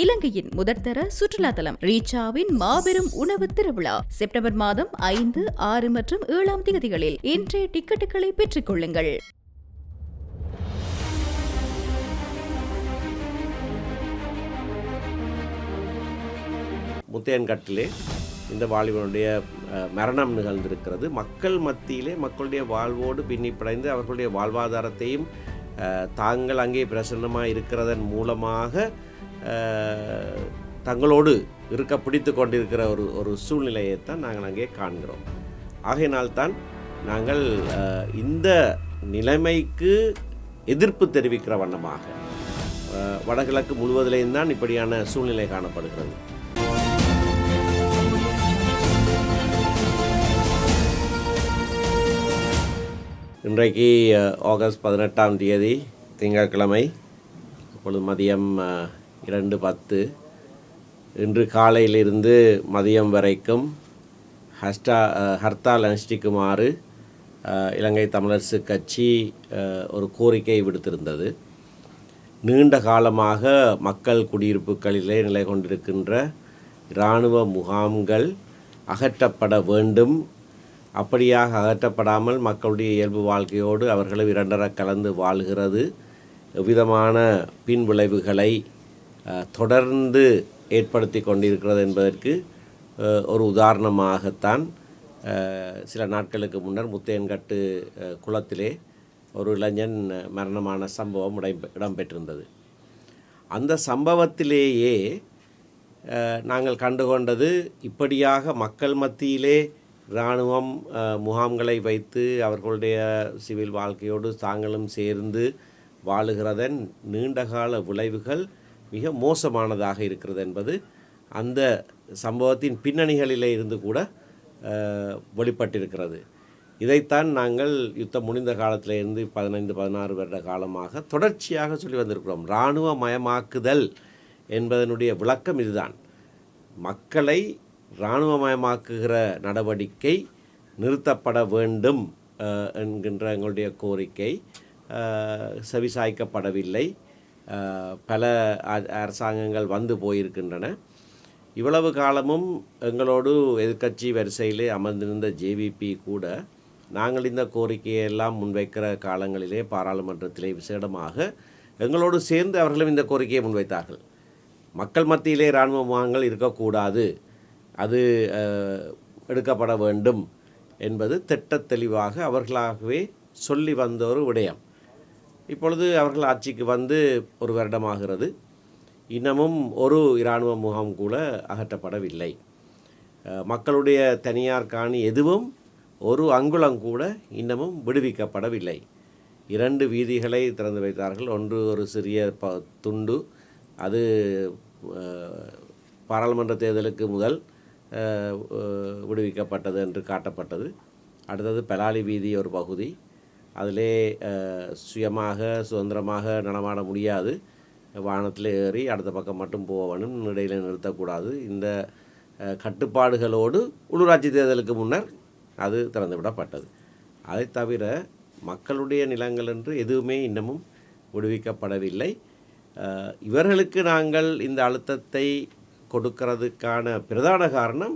இலங்கையின் முதற்தர சுற்றுலா தலம் ரீச்சாவின் மாபெரும் உணவு திருவிழா செப்டம்பர் மாதம் 5, 6 மற்றும் 7 தேதிகளில் இன்றைய டிக்கெட்டுகளை பெற்றுக் கொள்ளுங்கள். முத்தையன்கட்டிலே இந்த வாலிபனுடைய மரணம் நிகழ்ந்திருக்கிறது. மக்கள் மத்தியிலே மக்களுடைய வாழ்வோடு பின்னிப்படைந்து அவர்களுடைய வாழ்வாதாரத்தையும் தாங்கள் அங்கே பிரசன்னமாக இருக்கிறதன் மூலமாக தங்களோடு இருக்க பிடித்து கொண்டிருக்கிற ஒரு சூழ்நிலையைத்தான் நாங்கள் அங்கே காண்கிறோம். ஆகையினால்தான் நாங்கள் இந்த நிலைமைக்கு எதிர்ப்பு தெரிவிக்கிற வண்ணமாக வடகிழக்கு முழுவதிலேயும் தான் இப்படியான சூழ்நிலை காணப்படுகிறது. இன்றைக்கு ஆகஸ்ட் 18ஆம் தேதி திங்கட்கிழமை. இப்பொழுது மதியம் 2:10. இன்று காலையிலிருந்து மதியம் வரைக்கும் ஹர்த்தால் அனுஷ்டிக்குமாறு இலங்கை தமிழரசு கட்சி ஒரு கோரிக்கை விடுத்திருந்தது. நீண்ட காலமாக மக்கள் குடியிருப்புகளிலே நிலை கொண்டிருக்கின்ற இராணுவ முகாம்கள் அகற்றப்பட வேண்டும். அப்படியாக அகற்றப்படாமல் மக்களுடைய இயல்பு வாழ்க்கையோடு அவர்களும் இரண்டர கலந்து வாழ்கிறது எவ்விதமான பின் விளைவுகளை தொடர்ந்து ஏற்படுத்தி கொண்டிருக்கிறது என்பதற்கு ஒரு உதாரணமாகத்தான் சில நாட்களுக்கு முன்னர் முத்தையன்கட்டு குளத்திலே ஒரு இளைஞன் மரணமான சம்பவம் இடம்பெற்றிருந்தது. அந்த சம்பவத்திலேயே நாங்கள் கண்டுகொண்டது, இப்படியாக மக்கள் மத்தியிலே இராணுவம் முகாம்களை வைத்து அவர்களுடைய சிவில் வாழ்க்கையோடு தாங்களும் சேர்ந்து வாழுகிறதன் நீண்டகால விளைவுகள் மிக மோசமானதாக இருக்கிறது என்பது அந்த சம்பவத்தின் பின்னணிகளிலே இருந்து கூட வெளிப்பட்டிருக்கிறது. இதைத்தான் நாங்கள் யுத்தம் முடிந்த காலத்திலிருந்து 15-16 வருட காலமாக தொடர்ச்சியாக சொல்லி வந்திருக்கிறோம். இராணுவமயமாக்குதல் என்பதனுடைய விளக்கம் இதுதான். மக்களை இராணுவமயமாக்குகிற நடவடிக்கை நிறுத்தப்பட வேண்டும் என்கின்ற எங்களுடைய கோரிக்கை செவிசாய்க்கப்படவில்லை. பல அரசாங்கங்கள் வந்து போயிருக்கின்றன. இவ்வளவு காலமும் எங்களோடு எதிர்க்கட்சி வரிசையிலே அமர்ந்திருந்த ஜேவிபி கூட நாங்கள் இந்த கோரிக்கையெல்லாம் முன்வைக்கிற காலங்களிலே பாராளுமன்றத்திலே விசேடமாக எங்களோடு சேர்ந்து அவர்களும் இந்த கோரிக்கையை முன்வைத்தார்கள். மக்கள் மத்தியிலே இராணுவ முகாம்கள் இருக்கக்கூடாது, அது எடுக்கப்பட வேண்டும் என்பது திட்ட தெளிவாக அவர்களாகவே சொல்லி வந்த ஒரு விடயம். இப்பொழுது அவர்கள் ஆட்சிக்கு வந்து ஒரு வருடமாகிறது. இன்னமும் ஒரு இராணுவ முகாம் கூட அகற்றப்படவில்லை. மக்களுடைய தனியார் காணி எதுவும் ஒரு அங்குலம் கூட இன்னமும் விடுவிக்கப்படவில்லை. 2 வீதிகளை திறந்து வைத்தார்கள். ஒன்று ஒரு சிறிய துண்டு, அது பாராளுமன்ற தேர்தலுக்கு முதல் விடுவிக்கப்பட்டது என்று காட்டப்பட்டது. அடுத்தது பெலாலி வீதி ஒரு பகுதி, அதிலே சுயமாக சுதந்திரமாக நடமாட முடியாது. வாகனத்தில் ஏறி அடுத்த பக்கம் மட்டும் போகணும், இடையில் நிறுத்தக்கூடாது. இந்த கட்டுப்பாடுகளோடு உள்ளூராட்சி தேர்தலுக்கு முன்னர் அது திறந்துவிடப்பட்டது. அதை தவிர மக்களுடைய நிலங்கள் என்று எதுவுமே இன்னமும் விடுவிக்கப்படவில்லை. இவர்களுக்கு நாங்கள் இந்த அழுத்தத்தை கொடுக்கிறதுக்கான பிரதான காரணம்,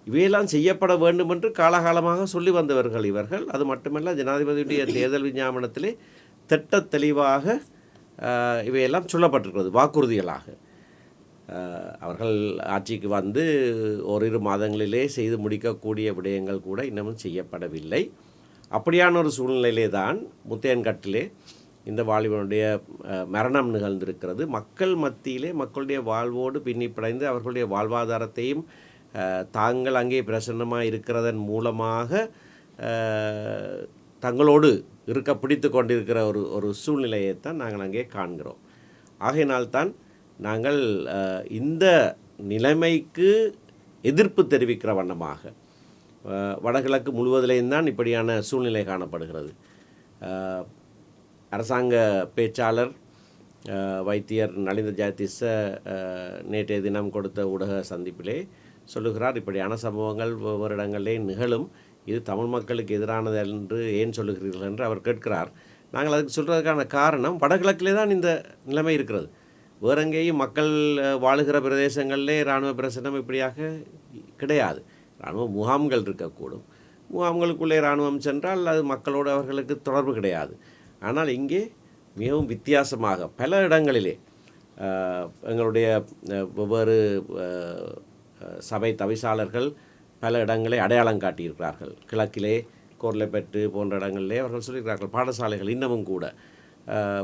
இவையெல்லாம் செய்யப்பட வேண்டும் என்று காலகாலமாக சொல்லி வந்தவர்கள் இவர்கள். அது மட்டுமல்ல, ஜனாதிபதியுடைய தேர்தல் விஞ்ஞாபனத்திலே திட்ட தெளிவாக இவையெல்லாம் சொல்லப்பட்டிருக்கிறது வாக்குறுதிகளாக. அவர்கள் ஆட்சிக்கு வந்து ஓரிரு மாதங்களிலே செய்து முடிக்கக்கூடிய விடயங்கள் கூட இன்னமும் செய்யப்படவில்லை. அப்படியான ஒரு சூழ்நிலையிலே தான் முத்தையன்கட்டிலே இந்த வாலிபனுடைய மரணம் நிகழ்ந்திருக்கிறது. மக்கள் மத்தியிலே மக்களுடைய வாழ்வோடு பின்னிப்படைந்து அவர்களுடைய வாழ்வாதாரத்தையும் தாங்கள் அங்கே பிரசன்னமாக இருக்கிறதன் மூலமாக தங்களோடு இருக்க பிடித்து கொண்டிருக்கிற ஒரு சூழ்நிலையைத்தான் நாங்கள் அங்கே காண்கிறோம். ஆகையினால்தான் நாங்கள் இந்த நிலைமைக்கு எதிர்ப்பு தெரிவிக்கிற வண்ணமாக வடகிழக்கு முழுவதிலேயும் தான் இப்படியான சூழ்நிலை காணப்படுகிறது. அரசாங்க பேச்சாளர் வைத்தியர் நலிந்த ஜெயதிஸ நேற்றைய தினம் கொடுத்த ஊடக சந்திப்பிலே சொல்லுகிறார், இப்படியான சம்பவங்கள் ஒவ்வொரு இடங்களிலே நிகழும், இது தமிழ் மக்களுக்கு எதிரானது என்று ஏன் சொல்லுகிறீர்கள் என்று அவர் கேட்கிறார். நாங்கள் அதுக்கு சொல்கிறதுக்கான காரணம், வடகிழக்கிலே தான் இந்த நிலைமை இருக்கிறது. வேற எங்கேயும் மக்கள் வாழுகிற பிரதேசங்களிலே இராணுவ பிரசனம் இப்படியாக கிடையாது. இராணுவ முகாம்கள் இருக்கக்கூடும், முகாம்களுக்குள்ளே இராணுவம் சென்றால் அது மக்களோடு அவர்களுக்கு தொடர்பு கிடையாது. ஆனால் இங்கே மிகவும் வித்தியாசமாக பல இடங்களிலே எங்களுடைய வெவ்வேறு சபை தவிசாளர்கள் பல இடங்களை அடையாளம் காட்டியிருக்கிறார்கள். கிழக்கிலே கோர்லைப்பெட்டு போன்ற இடங்களிலே அவர்கள் சொல்லியிருக்கிறார்கள் பாடசாலைகள் இன்னமும் கூட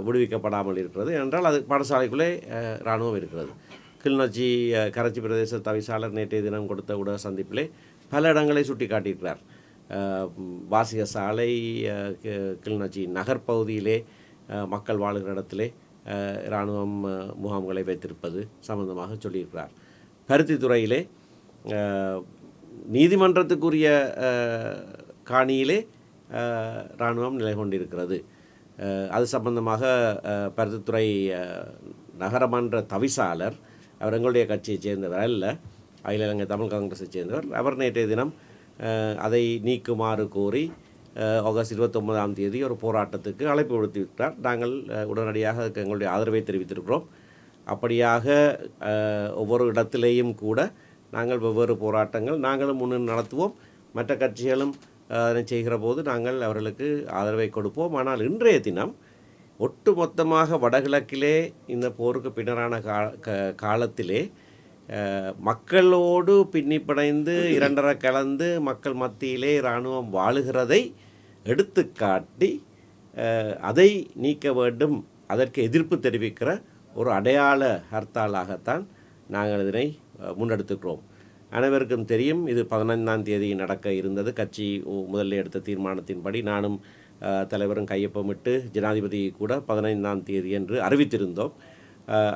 விடுவிக்கப்படாமல் இருக்கிறது என்றால் அது பாடசாலைக்குள்ளே இராணுவம் இருக்கிறது. கிளிநொச்சி கரைச்சி பிரதேச தவிசாளர் நேற்றைய தினம் கொடுத்த ஊடக சந்திப்பிலே பல இடங்களை சுட்டி காட்டியிருக்கிறார். வாசிக சாலை, கிளிநொச்சி நகர்ப்பகுதியிலே மக்கள் வாழுகிற இடத்திலே இராணுவம் முகாம்களை வைத்திருப்பது சம்பந்தமாக சொல்லியிருக்கிறார். பருத்தித்துறையிலே நீதிமன்றத்துக்குரிய காணியிலே இராணுவம் நிலை கொண்டிருக்கிறது. அது சம்பந்தமாக பருத்தித்துறை நகரமன்ற தவிசாளர், அவர் எங்களுடைய கட்சியைச் சேர்ந்தவர் அல்ல, அகில இலங்கை தமிழ் காங்கிரஸைச் சேர்ந்தவர். அவர் நேற்றைய தினம் அதை நீக்குமாறு கோரி ஆகஸ்ட் 29ஆம் தேதி ஒரு போராட்டத்துக்கு அழைப்பு விடுத்திருக்கிறார். நாங்கள் உடனடியாக அதுக்கு எங்களுடைய ஆதரவை தெரிவித்திருக்கிறோம். அப்படியாக ஒவ்வொரு இடத்திலேயும் கூட நாங்கள் வெவ்வேறு போராட்டங்கள் நாங்களும் முன்னின்று நடத்துவோம். மற்ற கட்சிகளும் அதனை செய்கிற போது நாங்கள் அவர்களுக்கு ஆதரவை கொடுப்போம். ஆனால் இன்றைய தினம் ஒட்டுமொத்தமாக வடகிழக்கிலே இந்த போருக்கு பின்னரான காலத்திலே மக்களோடு பின்னிப்படைந்து இரண்டரை கலந்து மக்கள் மத்தியிலே இராணுவம் வாழுகிறதை எடுத்துக்காட்டி அதை நீக்க வேண்டும், அதற்கு எதிர்ப்பு தெரிவிக்கிற ஒரு அடையாள ஹர்த்தாலாகத்தான் நாங்கள் இதனை முன்னெடுத்துக்கிறோம். அனைவருக்கும் தெரியும், இது 15ஆம் தேதி நடக்க இருந்தது. கட்சி முதலில் எடுத்த தீர்மானத்தின்படி நானும் தலைவரும் கையொப்பமிட்டு ஜனாதிபதி கூட 15ஆம் தேதி என்று அறிவித்திருந்தோம்.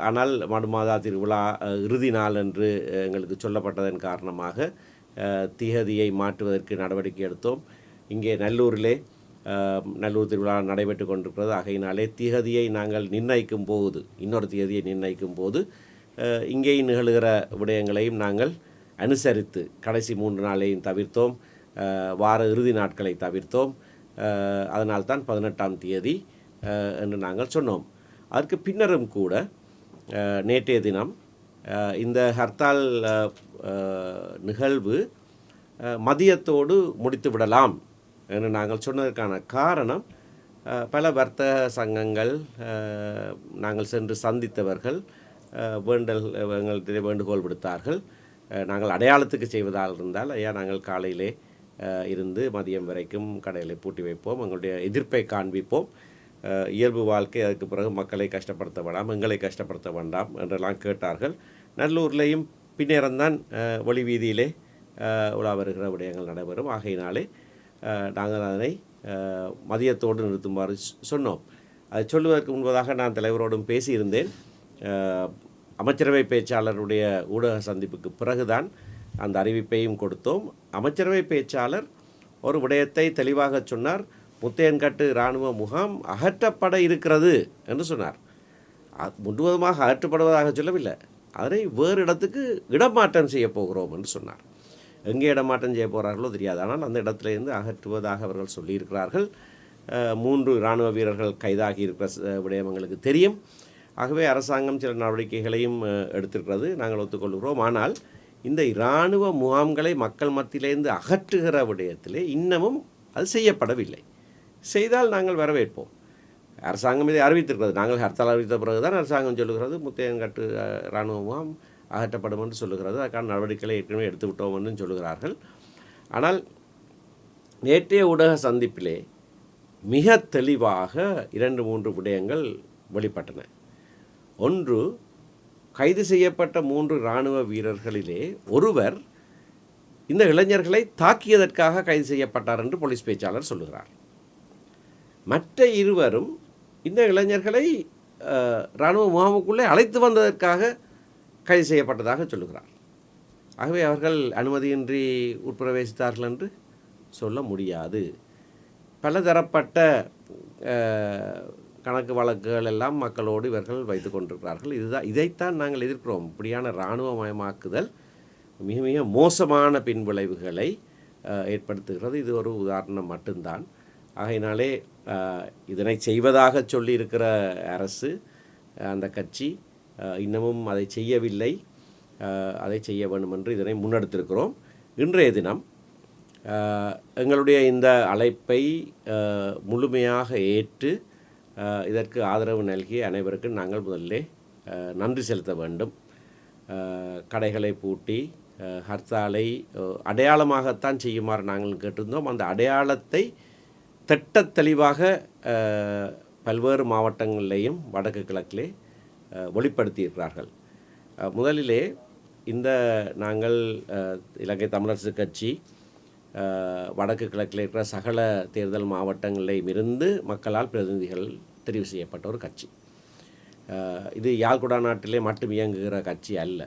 ஆனால் மடுமாதா திருவிழா இறுதி நாள் என்று எங்களுக்கு சொல்லப்பட்டதன் காரணமாக திகதியை மாற்றுவதற்கு நடவடிக்கை எடுத்தோம். இங்கே நல்லூரிலே நல்லூர் திருவிழா நடைபெற்று கொண்டிருக்கிறது. ஆகையினாலே திகதியை நாங்கள் நிர்ணயிக்கும் போது, இன்னொரு திகதியை நிர்ணயிக்கும் போது இங்கே நிகழ்கிற விடயங்களையும் நாங்கள் அனுசரித்து கடைசி 3 நாளையும் தவிர்த்தோம், வார இறுதி நாட்களை தவிர்த்தோம். அதனால்தான் 18ஆம் தேதி என்று நாங்கள் சொன்னோம். அதற்கு பின்னரும் கூட நேற்றைய தினம் இந்த ஹர்த்தால் நிகழ்வு மதியத்தோடு முடித்து விடலாம் என்று நாங்கள் சொன்னதற்கான காரணம், பல வர்த்தக சங்கங்கள், நாங்கள் சென்று சந்தித்தவர்கள் எங்கள்கிட்ட வேண்டுகோள் விடுத்தார்கள். நாங்கள் அடையாளத்துக்கு செய்வதாக இருந்தால் ஐயா நாங்கள் காலையிலே இருந்து மதியம் வரைக்கும் கடைகளை பூட்டி வைப்போம், எங்களுடைய எதிர்ப்பை காண்பிப்போம், இயல்பு வாழ்க்கை, அதுக்கு பிறகு மக்களை கஷ்டப்படுத்த வேண்டாம், எங்களை கஷ்டப்படுத்த வேண்டாம் என்றெல்லாம் கேட்டார்கள். நல்லூர்லேயும் பின்னேறம்தான் ஒளி வீதியிலே உலா வருகிற விடயங்கள் நடைபெறும். ஆகையினாலே நாங்கள் அதனை மதியத்தோடு நிறுத்துமாறு சொன்னோம். அதை சொல்லுவதற்கு முன்பதாக நான் தலைவரோடும் பேசியிருந்தேன். அமைச்சரவை பேச்சாளருடைய ஊடக சந்திப்புக்கு பிறகுதான் அந்த அறிவிப்பையும் கொடுத்தோம். அமைச்சரவை பேச்சாளர் ஒரு விடயத்தை தெளிவாக சொன்னார். முத்தையன்கட்டு இராணுவ முகாம் அகற்றப்பட இருக்கிறது என்று சொன்னார். முழுவதுமாக அகற்றப்படுவதாக சொல்லவில்லை, அதனை வேறு இடத்துக்கு இடமாற்றம் செய்ய போகிறோம் என்று சொன்னார். எங்கே இடமாற்றம் செய்ய போகிறார்களோ தெரியாது, ஆனால் அந்த இடத்திலிருந்து அகற்றுவதாக அவர்கள் சொல்லியிருக்கிறார்கள். 3 இராணுவ வீரர்கள் கைதாகி இருக்கிற விடயம் எங்களுக்கு தெரியும். ஆகவே அரசாங்கம் சில நடவடிக்கைகளையும் எடுத்திருக்கிறது, நாங்கள் ஒத்துக்கொள்கிறோம். ஆனால் இந்த இராணுவ முகாம்களை மக்கள் மத்தியிலேருந்து அகற்றுகிற விடயத்திலே இன்னமும் அது செய்யப்படவில்லை. செய்தால் நாங்கள் வரவேற்போம். அரசாங்கம் இதை அறிவித்திருக்கிறது. நாங்கள் ஹர்த்தால் அறிவித்த பிறகுதான் அரசாங்கம் சொல்லுகிறது முத்தையன்கட்டு இராணுவ முகாம் அகற்றப்படும் என்று சொல்லுகிறது. அதுக்கான நடவடிக்கைகளை ஏற்கனவே எடுத்து விட்டோம் என்று சொல்லுகிறார்கள். ஆனால் நேற்றைய ஊடக சந்திப்பிலே மிக தெளிவாக 2-3 விடயங்கள் வெளிப்பட்டன. ஒன்று, கைது செய்யப்பட்ட 3 இராணுவ வீரர்களிலே ஒருவர் இந்த இளைஞர்களை தாக்கியதற்காக கைது செய்யப்பட்டார் என்று போலீஸ் பேச்சாளர் சொல்லுகிறார். மற்ற 2 இந்த இளைஞர்களை இராணுவ முகாமுக்குள்ளே அழைத்து வந்ததற்காக கைது செய்யப்பட்டதாக சொல்லுகிறார். ஆகவே அவர்கள் அனுமதியின்றி உட்பிரவேசித்தார்கள் என்று சொல்ல முடியாது. பலதரப்பட்ட கணக்கு வழக்குகள் எல்லாம் மக்களோடு இவர்கள் வைத்து கொண்டிருக்கிறார்கள். இதைத்தான் நாங்கள் எதிர்க்கிறோம். இப்படியான இராணுவமயமாக்குதல் மிக மிக மோசமான பின்விளைவுகளை ஏற்படுத்துகிறது. இது ஒரு உதாரணம் மட்டும்தான். ஆகையினாலே இதனை செய்வதாக சொல்லியிருக்கிற அரசு, அந்த கட்சி இன்னமும் அதை செய்யவில்லை. அதை செய்ய வேண்டும் என்று இதனை முன்னெடுத்திருக்கிறோம். இன்றைய தினம் எங்களுடைய இந்த அழைப்பை முழுமையாக ஏற்று இதற்கு ஆதரவு நல்கிய அனைவருக்கும் நாங்கள் முதல்ல நன்றி செலுத்த வேண்டும். கடைகளை பூட்டி ஹர்த்தாலை அடையாளமாகத்தான் செய்யுமாறு நாங்கள் கேட்டிருந்தோம். அந்த அடையாளத்தை திட்டத் தெளிவாக பல்வேறு மாவட்டங்களிலேயும் வடக்கு கிழக்கிலே வெளிப்படுத்தியிருக்கிறார்கள். முதலிலே இந்த நாங்கள் இலங்கை தமிழரசு கட்சி வடக்கு கிழக்கில் இருக்கிற சகல தேர்தல் மாவட்டங்களிலும் இருந்து மக்களால் பிரதிநிதிகள் தெரிவு செய்யப்பட்ட ஒரு கட்சி. இது யாழ்குடா நாட்டிலே மட்டும் இயங்குகிற கட்சி அல்ல.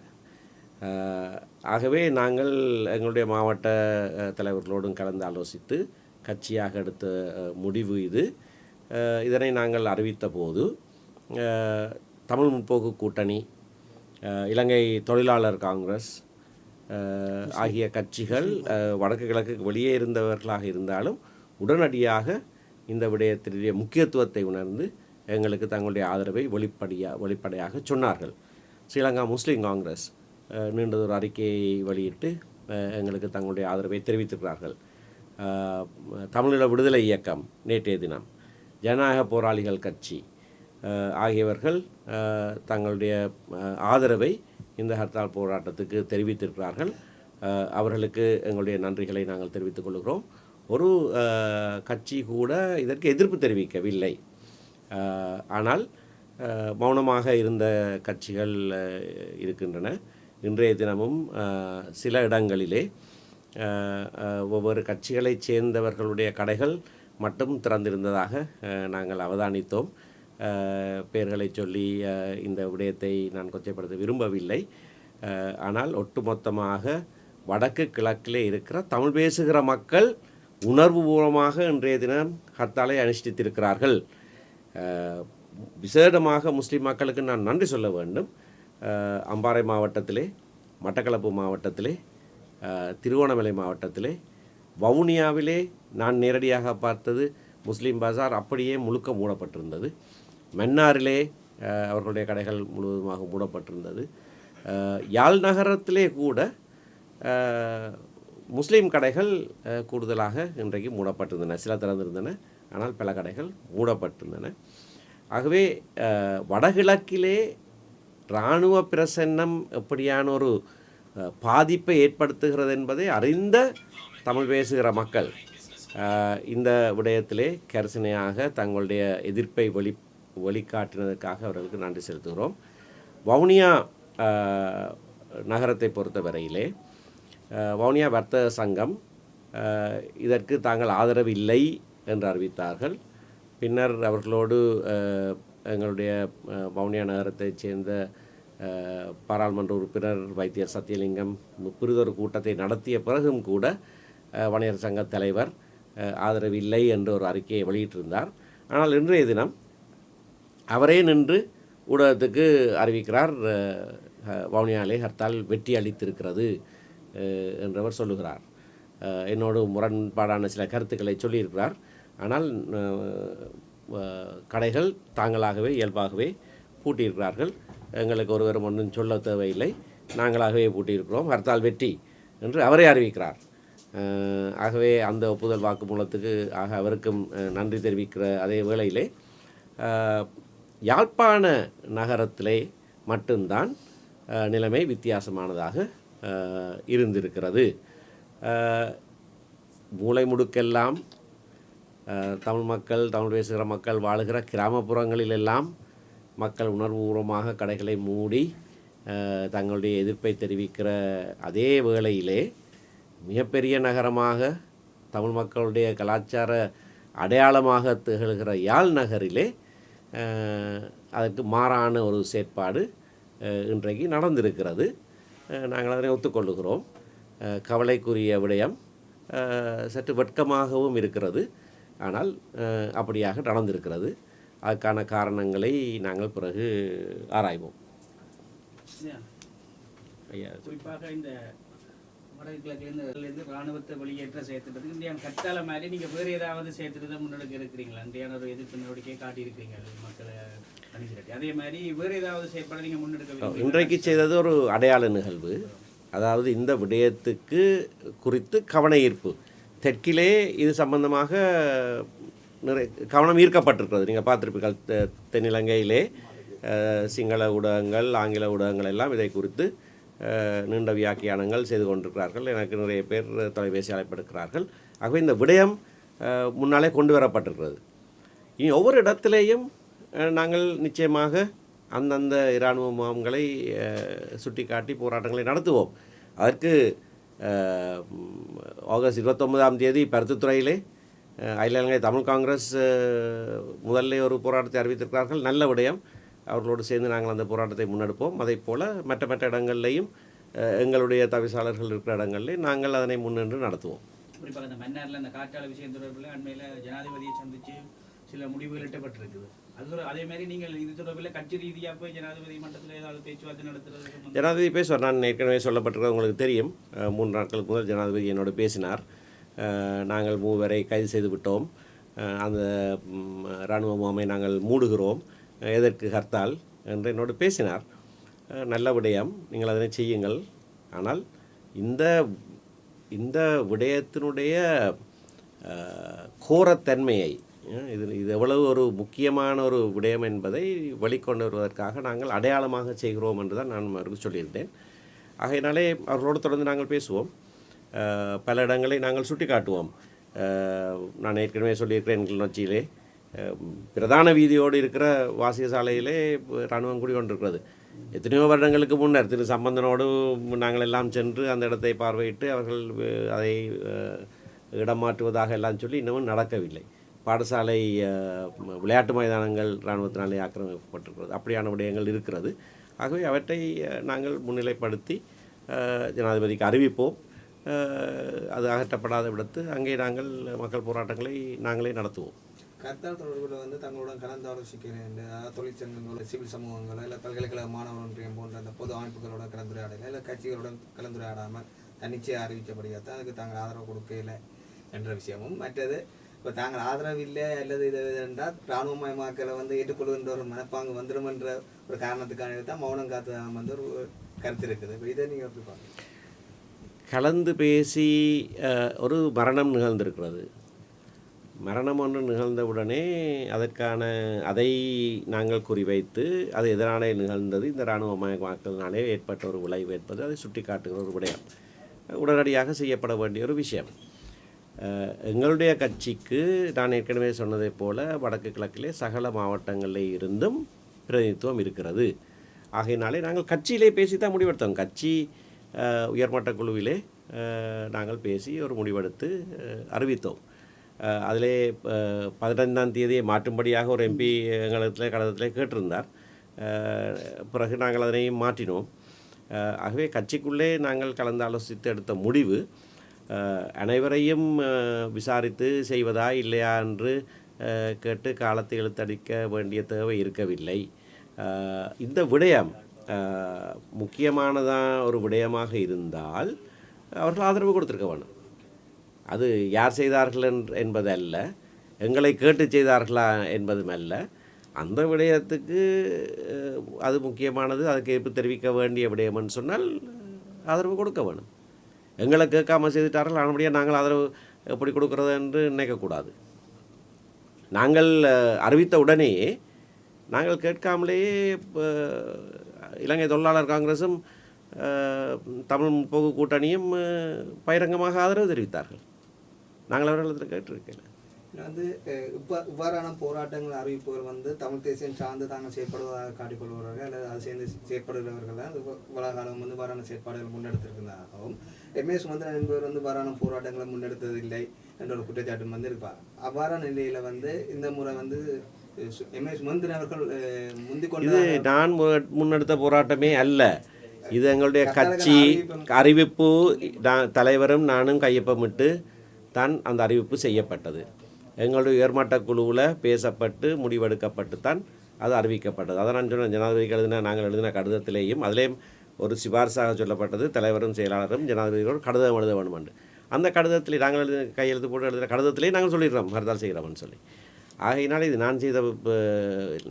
ஆகவே நாங்கள் எங்களுடைய மாவட்ட தலைவர்களோடும் கலந்து ஆலோசித்து கட்சியாக எடுத்த முடிவு இது. இதனை நாங்கள் அறிவித்த போது தமிழ் முற்போக்கு கூட்டணி, இலங்கை தொழிலாளர் காங்கிரஸ் ஆகிய கட்சிகள் வடக்கு கிழக்கு வெளியே இருந்தவர்களாக இருந்தாலும் உடனடியாக இந்த விடயத்தினுடைய முக்கியத்துவத்தை உணர்ந்து எங்களுக்கு தங்களுடைய ஆதரவை வெளிப்படையாக சொன்னார்கள். ஸ்ரீலங்கா முஸ்லீம் காங்கிரஸ் நீண்டதொரு அறிக்கையை வெளியிட்டு எங்களுக்கு தங்களுடைய ஆதரவை தெரிவித்திருக்கிறார்கள். தமிழீழ விடுதலை இயக்கம் நேற்றைய தினம், ஜனநாயக போராளிகள் கட்சி ஆகியவர்கள் தங்களுடைய ஆதரவை இந்த ஹர்த்தால் போராட்டத்துக்கு தெரிவித்திருக்கிறார்கள். அவர்களுக்கு எங்களுடைய நன்றிகளை நாங்கள் தெரிவித்துக் கொள்கிறோம். ஒரு கட்சி கூட இதற்கு எதிர்ப்பு தெரிவிக்கவில்லை. ஆனால் மௌனமாக இருந்த கட்சிகள் இருக்கின்றன. இன்றைய தினமும் சில இடங்களிலே ஒவ்வொரு கட்சிகளைச் சேர்ந்தவர்களுடைய கடைகள் மட்டும் திறந்திருந்ததாக நாங்கள் அவதானித்தோம். பெயர்களை சொல்லி இந்த விடயத்தை நான் கொச்சைப்படுத்த விரும்பவில்லை. ஆனால் ஒட்டுமொத்தமாக வடக்கு கிழக்கிலே இருக்கிற தமிழ் பேசுகிற மக்கள் உணர்வுபூர்வமாக இன்றைய தினம் ஹர்த்தாலை அனுஷ்டித்திருக்கிறார்கள். விசேடமாக முஸ்லீம் மக்களுக்கு நான் நன்றி சொல்ல வேண்டும். அம்பாறை மாவட்டத்திலே, மட்டக்களப்பு மாவட்டத்திலே, திருவோணமலை மாவட்டத்திலே, வவுனியாவிலே நான் நேரடியாக பார்த்தது முஸ்லீம் பஜார் அப்படியே முழுக்க மூடப்பட்டிருந்தது. மன்னாரிலே அவர்களுடைய கடைகள் முழுவதுமாக மூடப்பட்டிருந்தது. யாழ் நகரத்திலே கூட முஸ்லீம் கடைகள் கூடுதலாக இன்றைக்கு மூடப்பட்டிருந்தன. சில திறந்திருந்தன, ஆனால் பல கடைகள் மூடப்பட்டிருந்தன. ஆகவே வடகிழக்கிலே இராணுவ பிரசன்னம் எப்படியான ஒரு பாதிப்பை ஏற்படுத்துகிறது என்பதை அறிந்த தமிழ் பேசுகிற மக்கள் இந்த விடயத்திலே கரிசனையாக தங்களுடைய எதிர்ப்பை வெளிக்காட்டினதற்காக அவர்களுக்கு நன்றி செலுத்துகிறோம். வவுனியா நகரத்தை பொறுத்தவரையிலே வவுனியா வர்த்தக சங்கம் இதற்கு தாங்கள் ஆதரவு இல்லை என்று அறிவித்தார்கள். பின்னர் அவர்களோடு எங்களுடைய வவுனியா நகரத்தைச் சேர்ந்த பாராளுமன்ற உறுப்பினர் வைத்தியர் சத்தியலிங்கம் பிறிதொரு கூட்டத்தை நடத்திய பிறகும் கூட வணிகர் சங்க தலைவர் ஆதரவு இல்லை என்ற ஒரு அறிக்கையை வெளியிட்டிருந்தார். ஆனால் இன்றைய தினம் அவரே நின்று ஊடகத்துக்கு அறிவிக்கிறார், வவுனியாவிலே ஹர்த்தால் வெற்றி அளித்திருக்கிறது என்றவர் சொல்லுகிறார். என்னோடு முரண்பாடான சில கருத்துக்களை சொல்லியிருக்கிறார். ஆனால் கடைகள் தாங்களாகவே இயல்பாகவே பூட்டியிருக்கிறார்கள். எங்களுக்கு ஒருவரும் ஒன்றும் சொல்ல தேவையில்லை, நாங்களாகவே பூட்டியிருக்கிறோம், ஹர்த்தால் வெற்றி என்று அவரே அறிவிக்கிறார். ஆகவே அந்த ஒப்புதல் வாக்குமூலத்துக்கு அவருக்கும் நன்றி தெரிவிக்கிற அதே வேளையிலே யாழ்ப்பாண நகரத்திலே மட்டும்தான் நிலைமை வித்தியாசமானதாக இருந்திருக்கிறது. மூலை முடுக்கெல்லாம் தமிழ் மக்கள், தமிழ் பேசுகிற மக்கள் வாழுகிற கிராமப்புறங்களிலெல்லாம் மக்கள் உணர்வுபூர்வமாக கடைகளை மூடி தங்களுடைய எதிர்ப்பை தெரிவிக்கிற அதே வேளையிலே மிகப்பெரிய நகரமாக தமிழ் மக்களுடைய கலாச்சார அடையாளமாக திகழ்கிற யாழ் நகரிலே அதற்கு மாறான ஒரு செயற்பாடு இன்றைக்கு நடந்திருக்கிறது. நாங்கள் அதனை ஒத்துக்கொள்ளுகிறோம். கவலைக்குரிய விடயம், சற்று வெட்கமாகவும் இருக்கிறது. ஆனால் அப்படியாக நடந்திருக்கிறது. அதுக்கான காரணங்களை நாங்கள் பிறகு ஆராய்வோம். குறிப்பாக இந்த வடக்கு கிழக்குலேருந்து இராணுவத்தை வெளியேற்ற சேர்த்துறதுக்கு இந்தியா கட்டால மாதிரி நீங்கள் வேறு ஏதாவது சேர்த்துட்டு முன்னெடுக்க இருக்கிறீங்களா? இந்தியான ஒரு எதிர்ப்பு நடவடிக்கையை காட்டியிருக்கிறீங்க மக்களை அணிதிரட்டி. அதே மாதிரி வேறு ஏதாவது செயற்பாடு நீங்கள் முன்னெடுக்க இன்றைக்கு செய்தது ஒரு அடையாள நிகழ்வு. அதாவது இந்த விடயத்துக்கு குறித்து கவன ஈர்ப்பு தெற்கிலே இது சம்பந்தமாக நிறைய கவனம் ஈர்க்கப்பட்டிருக்கிறது. நீங்கள் பார்த்துருப்பீர்கள், தென்னிலங்கையிலே சிங்கள ஊடகங்கள், ஆங்கில ஊடகங்கள் எல்லாம் இதை குறித்து நீண்ட வியாக்கியானங்கள் செய்து கொண்டிருக்கிறார்கள். எனக்கு நிறைய பேர் தொலைபேசி அழைப்படுகிறார்கள். ஆகவே இந்த விடயம் முன்னாலே கொண்டு வரப்பட்டிருக்கிறது. இனி ஒவ்வொரு இடத்திலேயும் நாங்கள் நிச்சயமாக அந்தந்த இராணுவ முகாம்களை சுட்டி காட்டி போராட்டங்களை நடத்துவோம். அதற்கு ஆகஸ்ட் 29ஆம் தேதி பருத்தித்துறையிலே அகில இலங்கை தமிழ் காங்கிரஸ் முதல்ல ஒரு போராட்டத்தை அறிவித்திருக்கிறார்கள். நல்ல விடயம். அவர்களோடு சேர்ந்து நாங்கள் அந்த போராட்டத்தை முன்னெடுப்போம். அதே போல் மற்ற இடங்கள்லையும் எங்களுடைய தவிசாளர்கள் இருக்கிற இடங்களிலே நாங்கள் அதனை முன்னின்று நடத்துவோம். குறிப்பாக இந்த மன்னாரில் அந்த காற்றாலை விஷயம் தொடர்பில் அண்மையில் ஜனாதிபதியை சந்தித்து சில முடிவுகள் எட்டப்பட்டிருக்குது. அதே மாதிரி நீங்கள் இது தொடர்பில் கட்சி ரீதியாக போய் ஜனாதிபதி மட்டத்தில் ஏதாவது பேச்சுவார்த்தை நடத்துறது? ஜனாதிபதி பேசுவார். நான் ஏற்கனவே சொல்லப்பட்டிருக்கிறது உங்களுக்கு தெரியும். 3 நாட்களுக்கு முதல் ஜனாதிபதி என்னோடு பேசினார். நாங்கள் 3 பேரை கைது செய்து விட்டோம், அந்த இராணுவ முகாமை நாங்கள் மூடுகிறோம், எதற்கு ஹர்த்தால் என்று என்னோடு பேசினார். நல்ல விடயம், நீங்கள் அதனை செய்யுங்கள். ஆனால் இந்த விடயத்தினுடைய கோரத்தன்மையை, இது எவ்வளவு ஒரு முக்கியமான ஒரு விடயம் என்பதை வெளிக்கொண்டு வருவதற்காக நாங்கள் அடையாளமாக செய்கிறோம் என்று தான் நான் அவருக்கு சொல்லியிருந்தேன். ஆகையினாலே அவர்களோடு தொடர்ந்து நாங்கள் பேசுவோம். பல இடங்களை நாங்கள் சுட்டி காட்டுவோம். நான் ஏற்கனவே சொல்லியிருக்கிறேன், கிளிநொச்சியிலே பிரதான வீதியோடு இருக்கிற வாசிய சாலையிலே இராணுவம் குடிக்கொண்டிருக்கிறது. எத்தனையோ வருடங்களுக்கு முன்னர் திரு சம்பந்தனோடு நாங்கள் எல்லாம் சென்று அந்த இடத்தை பார்வையிட்டு அவர்கள் அதை இடம் மாற்றுவதாக எல்லாம் சொல்லி இன்னமும் நடக்கவில்லை. பாடசாலை விளையாட்டு மைதானங்கள் இராணுவத்தினாலே ஆக்கிரமிக்கப்பட்டிருக்கிறது. அப்படியான விடயங்கள் இருக்கிறது. ஆகவே அவற்றை நாங்கள் முன்னிலைப்படுத்தி ஜனாதிபதிக்கு அறிவிப்போம். அது அகற்றப்படாத விடத்து அங்கே நாங்கள் மக்கள் போராட்டங்களை நாங்களே நடத்துவோம். கர்த்தால் தொடர்பில் தங்களுடன் கலந்து ஆலோசிக்கிறேன். தொழிற்சங்கங்களோட, சிவில் சமூகங்களோ, இல்லை பல்கலைக்கழக மாணவர் ஒன்றியம் போன்ற அந்த பொது அமைப்புகளோட கலந்துரையாடல, இல்லை கட்சிகளுடன் கலந்துரையாடாமல் தன்னிச்சையாக அறிவித்தபடியாக தான் அதுக்கு தாங்கள் ஆதரவு கொடுக்கல என்ற விஷயமும், மற்றது இப்போ தாங்கள் ஆதரவு இல்லை அல்லது இது என்றால் இராணுவமயமாக்கலை ஏற்றுக்கொள்கின்ற ஒரு மனப்பாங்கு வந்துடும் என்ற ஒரு காரணத்துக்கான தான் மௌனம் காத்து ஒரு கருத்து இருக்குது. இப்போ இதை நீங்கள் எப்படி பார்க்க? கலந்து பேசி ஒரு மரணம் நிகழ்ந்திருக்கிறது. மரணம் ஒன்று நிகழ்ந்தவுடனே அதை நாங்கள் குறிவைத்து அது எதனாலே நிகழ்ந்தது, இந்த இராணுவமயமாக்கலினாலே ஏற்பட்ட ஒரு விளைவு என்பது அதை சுட்டி காட்டுகிற ஒரு விடயம், உடனடியாக செய்யப்பட வேண்டிய ஒரு விஷயம். எங்களுடைய கட்சிக்கு நான் ஏற்கனவே சொன்னதைப் போல வடக்கு கிழக்கிலே சகல மாவட்டங்களில் இருந்தும் பிரதிநிதித்துவம் இருக்கிறது. ஆகையினாலே நாங்கள் கட்சியிலே பேசி தான் முடிவெடுத்தோம். கட்சி உயர்மட்ட குழுவிலே நாங்கள் பேசி ஒரு முடிவெடுத்து அறிவித்தோம். அதிலே 15ஆம் தேதியை மாற்றும்படியாக ஒரு எம்பி எங்களிடத்தில் கழகத்தில் கேட்டிருந்தார். பிறகு நாங்கள் அதனையும் மாற்றினோம். ஆகவே கட்சிக்குள்ளே நாங்கள் கலந்து ஆலோசித்து எடுத்த முடிவு அனைவரையும் விசாரித்து செய்வதா இல்லையா என்று கேட்டு காலத்தை இழுத்தடிக்க வேண்டிய தேவை இருக்கவில்லை. இந்த விடயம் முக்கியமானதான் ஒரு விடயமாக இருந்தால் அவர்கள் ஆதரவு கொடுத்திருக்க வேணும். அது யார் செய்தார்கள் என்பதல்ல, எங்களை கேட்டு செய்தார்களா என்பதும் அல்ல. அந்த விடயத்துக்கு அது முக்கியமானது, அதுக்கு எதிர்ப்பு தெரிவிக்க வேண்டிய விடயம்னு சொன்னால் ஆதரவு கொடுக்க வேணும். எங்களை கேட்காமல் செய்துட்டார்கள், ஆனபடியாக நாங்கள் ஆதரவு எப்படி கொடுக்குறது என்று நினைக்கக்கூடாது. நாங்கள் அறிவித்த உடனேயே நாங்கள் கேட்காமலேயே இலங்கை தொழிலாளர் காங்கிரஸும் தமிழ் முற்போக்கு கூட்டணியும் பகிரங்கமாக ஆதரவு தெரிவித்தார்கள். நாங்கள் அவர்களிடத்தில் கேட்டிருக்கேன். இவ்வாறான போராட்டங்கள் அறிவிப்பவர் தமிழ் தேசியம் சார்ந்து தாங்கள் செயற்படுவதாக காட்டிக்கொள்வார்கள் அல்லது அது சேர்ந்து செயற்படுகிறவர்கள் தான் இவ்வளவு காலம் இவ்வாறான செயற்பாடுகள் முன்னெடுத்திருக்கிறதாகவும், எம்ஏ சுமந்திரன் என்பவர் இவ்வாறான போராட்டங்களை முன்னெடுத்ததில்லை என்ற ஒரு குற்றச்சாட்டு இருப்பார். அவ்வாறான நிலையில் இந்த முறை எம்ஏ சுமந்திரன் அவர்கள் முந்திக்கொண்டு நான் முன்னெடுத்த போராட்டமே அல்ல. இது எங்களுடைய கட்சி அறிவிப்பு, தலைவரும் நானும் கையொப்பமிட்டு தான் அந்த அறிவிப்பு செய்யப்பட்டது. எங்களுடைய உயர்மட்ட குழுவில் பேசப்பட்டு முடிவெடுக்கப்பட்டு தான் அது அறிவிக்கப்பட்டது. அதை நான் சொன்ன ஜனாதிபதிக்கு நாங்கள் எழுதின கடிதத்திலேயும் அதிலேயும் ஒரு சிபாரிசாக சொல்லப்பட்டது தலைவரும் செயலாளரும் ஜனாதிபதியோடு கடிதம் எழுத வேண்டும் என்று. அந்த கடிதத்திலே நாங்கள் கையெழுத்து போட்டு எழுதுகிற கடிதத்திலே நாங்கள் சொல்லிடுறோம் ஹர்த்தால் செய்கிறோம்னு சொல்லி. ஆகையினால் இது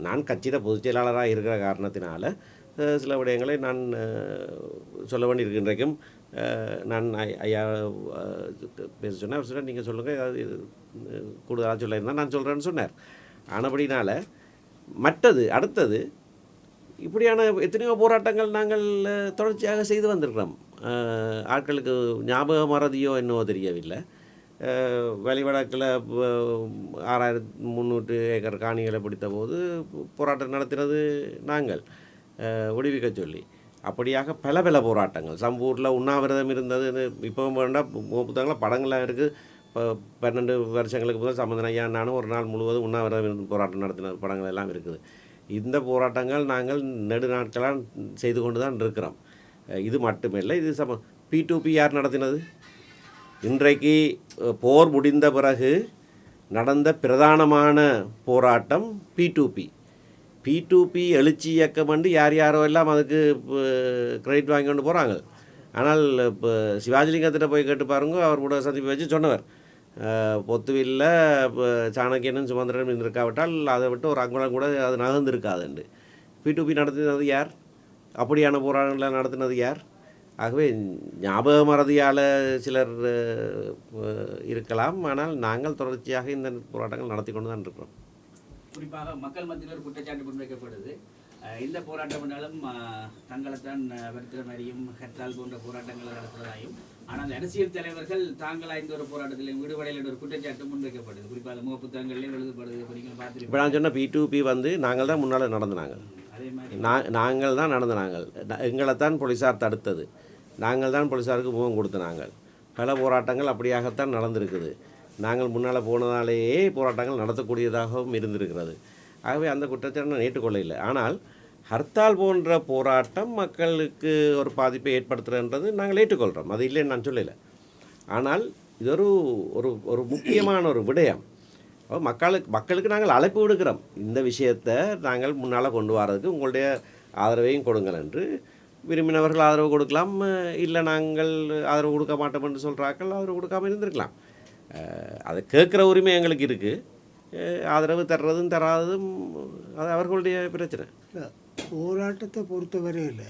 நான் கட்சியில் பொதுச் செயலாளராக இருக்கிற காரணத்தினால சில விடயங்களை நான் சொல்ல வேண்டியிருக்கின்றைக்கும் நான் ஐயா பேச சொன்னேன். நீங்கள் சொல்லுங்கள், ஏதாவது கூடுதலாக சொல்லியிருந்தால் நான் சொல்கிறேன்னு சொன்னார். ஆனபடினால் அடுத்தது இப்படியான எத்தனையோ போராட்டங்கள் நாங்கள் தொடர்ச்சியாக செய்து வந்திருக்கிறோம். ஆட்களுக்கு ஞாபக மறதியோ என்னவோ தெரியவில்லை. வழிவடக்கில் 6300 ஏக்கர் காணிகளை பிடித்த போது போராட்டம் நடத்தினது நாங்கள் விடுவிக்க சொல்லி. அப்படியாக பல போராட்டங்கள். சம்பூரில் உண்ணாவிரதம் இருந்தது. இப்போ வேண்டாம் புத்தகங்களில் படங்கள்லாம் இருக்குது. இப்போ 12 வருஷங்களுக்கு முதல் சம்பந்தன் ஐயா நானும் ஒரு நாள் முழுவதும் உண்ணாவிரதம் இருந்து போராட்டம் நடத்தின படங்கள் எல்லாம் இருக்குது. இந்த போராட்டங்கள் நாங்கள் நெடுநாட்களாக செய்து கொண்டு தான் இருக்கிறோம். இது மட்டுமில்லை, இது P2P யார் நடத்தினது? இன்றைக்கு போர் முடிந்த பிறகு நடந்த பிரதானமான போராட்டம் P2P எழுச்சி இயக்கம் என்று யாரோ எல்லாம் அதுக்கு கிரெடிட் வாங்கி கொண்டு போகிறாங்க. ஆனால் இப்போ சிவாஜிலிங்கத்திட்ட போய் கேட்டு பாருங்க, அவர் கூட சந்திப்பு வச்சு சொன்னவர், பொத்துவில்ல சாணக்கியனும் சுமந்திரனும் இருந்திருக்காவிட்டால் அதை விட்டு ஒரு அங்குலம் கூட அது நகர்ந்திருக்காதுண்டு. P2P நடத்தினது யார்? அப்படியான போராட்டங்களை நடத்தினது யார்? ஆகவே ஞாபக மறதியால் சிலர் இருக்கலாம். ஆனால் நாங்கள் தொடர்ச்சியாக இந்த போராட்டங்கள் நடத்தி கொண்டு தான் இருக்கிறோம். குறிப்பாக மக்கள் மத்தியில் ஒரு குற்றச்சாட்டு முன்வைக்கப்படுது. இந்த போராட்டம் என்றாலும் தங்களைத்தான் வருத்துற மாதிரியும் ஹர்த்தால் போன்ற போராட்டங்களை நடத்துவதாயும், ஆனால் அந்த அரசியல் தலைவர்கள் தாங்களா இந்த ஒரு போராட்டத்தில் விடுபடையில் ஒரு குற்றச்சாட்டு முன்வைக்கப்படுது. குறிப்பாக முக புத்தகங்கள்லேயும் எழுதப்படுது. நீங்கள் பார்த்துட்டு இப்போ நான் சொன்ன P2P நாங்கள் தான் முன்னால் நடந்தினாங்க. அதே மாதிரி நாங்கள் தான் நடந்தினாங்க. எங்களைத்தான் போலீஸார் தடுத்தது. நாங்கள் தான் போலீஸாருக்கு முகம் கொடுத்தனாங்க. பல போராட்டங்கள் அப்படியாகத்தான் நடந்திருக்குது. நாங்கள் முன்னால் போனதாலேயே போராட்டங்கள் நடத்தக்கூடியதாகவும் இருந்திருக்கிறது. ஆகவே அந்த குற்றச்சாட்டை நான் ஏற்றுக்கொள்ள இல்லை. ஆனால் ஹர்த்தால் போன்ற போராட்டம் மக்களுக்கு ஒரு பாதிப்பை ஏற்படுத்துகிறன்றது நாங்கள் ஏற்றுக்கொள்கிறோம். அது இல்லைன்னு நான் சொல்லலை. ஆனால் இது ஒரு முக்கியமான ஒரு விடயம். மக்களுக்கு நாங்கள் அழைப்பு விடுக்கிறோம். இந்த விஷயத்தை நாங்கள் முன்னால் கொண்டு வரதுக்கு உங்களுடைய ஆதரவையும் கொடுங்கள் என்று. விரும்பினவர்கள் ஆதரவு கொடுக்கலாம், இல்லை நாங்கள் ஆதரவு கொடுக்க மாட்டோம் என்று சொல்கிறார்கள், ஆதரவு கொடுக்காமல் இருந்திருக்கலாம். அதை கேட்குற உரிமை எங்களுக்கு இருக்குது. ஆதரவு தர்றதும் தராததும் அது அவர்களுடைய பிரச்சனை. போராட்டத்தை பொறுத்தவரையில்